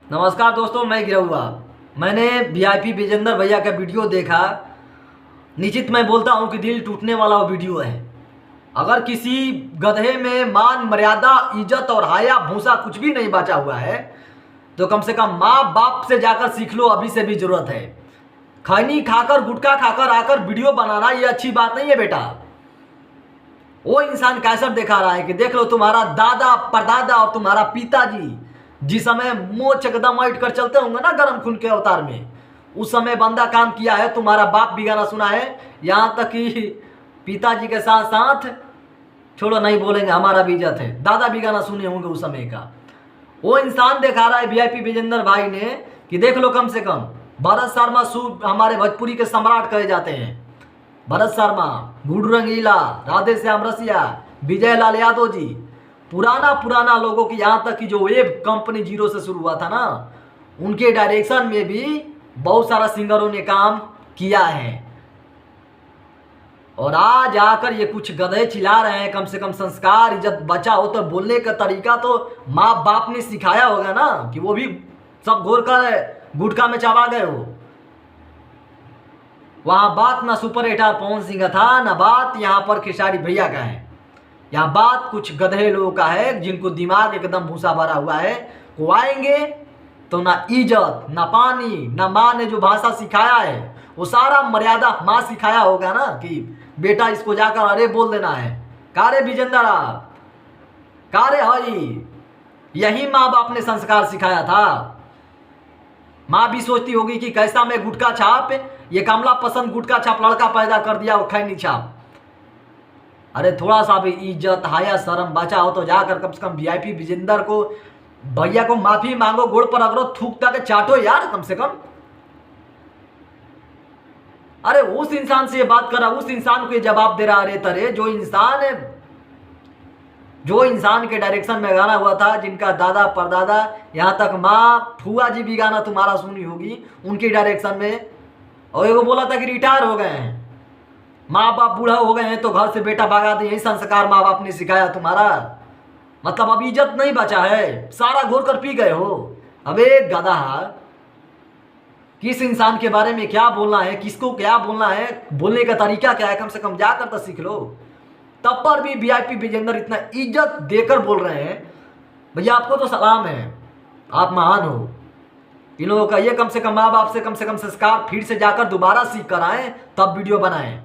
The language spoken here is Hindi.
नमस्कार दोस्तों, मैं गिरहुआ। मैंने वीआईपी विजेंद्र भैया का वीडियो देखा। निश्चित मैं बोलता हूं कि दिल टूटने वाला वो वीडियो है। अगर किसी गधे में मान मर्यादा इज्जत और हाया भूसा कुछ भी नहीं बचा हुआ है तो कम से कम माँ बाप से जाकर सीख लो, अभी से भी जरूरत है। खैनी खाकर गुटखा खाकर आकर वीडियो बनाना ये अच्छी बात नहीं है बेटा। वो इंसान कैसा दिखा रहा है कि देख लो तुम्हारा दादा परदादा और तुम्हारा पिताजी जिस समय मोच एकदम ऐट कर चलते होंगे ना गर्म खून के अवतार में, उस समय बंदा काम किया है। तुम्हारा बाप भी गाना सुना है, यहाँ तक कि पिताजी के साथ साथ छोड़ो नहीं बोलेंगे, हमारा भी इज्जत है, दादा भी गाना सुने होंगे उस समय का। वो इंसान दिखा रहा है वीआईपी विजेंद्र भाई ने कि देख लो कम से कम भरत शर्मा हमारे भोजपुरी के सम्राट कहे जाते हैं। भरत शर्मा, गुडू रंगीला, राधे श्याम रसिया, विजय लाल यादव जी, पुराना पुराना लोगों की, यहाँ तक कि जो वेब कंपनी जीरो से शुरू हुआ था ना, उनके डायरेक्शन में भी बहुत सारा सिंगरों ने काम किया है। और आज आकर ये कुछ गधे चिल्ला रहे हैं। कम से कम संस्कार इज्जत बचा हो तो बोलने का तरीका तो माँ बाप ने सिखाया होगा ना, कि वो भी सब घोर कर गुटखा में चबा गए हो। वहां बात ना सुपर स्टार पवन सिंह का था, ना बात यहाँ पर खेसारी भैया का है। यहाँ बात कुछ गधे लोगों का है जिनको दिमाग एकदम भूसा भरा हुआ है। वो आएंगे तो ना इज्जत ना पानी ना माँ ने जो भाषा सिखाया है वो सारा मर्यादा माँ सिखाया होगा ना, कि बेटा इसको जाकर अरे बोल देना है, कारे विजेंद्र आप कारे हई। यही माँ बाप ने संस्कार सिखाया था। माँ भी सोचती होगी कि कैसा मैं गुटखा छाप, ये कमला पसंद गुटखा छाप लड़का पैदा कर दिया वो खैनी छाप। अरे थोड़ा सा भी इज्जत हाया शर्म बचा हो तो जाकर कम से कम वीआईपी विजेंद्र को भैया को माफी मांगो, गोड़ पर अगरो, थूक तक चाटो यार कम से कम। अरे उस इंसान से ये बात कर रहा, उस इंसान को ये जवाब दे रहा। अरे तरे जो इंसान के डायरेक्शन में गाना हुआ था, जिनका दादा परदादा यहाँ तक माँ फुआ जी भी गाना तुम्हारा सुनी होगी उनके डायरेक्शन में, और वो बोला था कि रिटायर हो गए हैं, माँ बाप बूढ़ा हो गए हैं तो घर से बेटा भगा दे, यही संस्कार माँ बाप ने सिखाया तुम्हारा। मतलब अब इज्जत नहीं बचा है, सारा घोर कर पी गए हो। अबे गधा, किस इंसान के बारे में क्या बोलना है, किसको क्या बोलना है, बोलने का तरीका क्या है, कम से कम जाकर तो सीख लो। तब पर भी वीआईपी विजेंद्र इतना इज्जत देकर बोल रहे हैं। भैया आपको तो सलाम है, आप महान हो। इन लोगों का ये कम से कम माँ बाप से कम संस्कार फिर से जाकर दोबारा सीख कर आए, तब वीडियो बनाएं।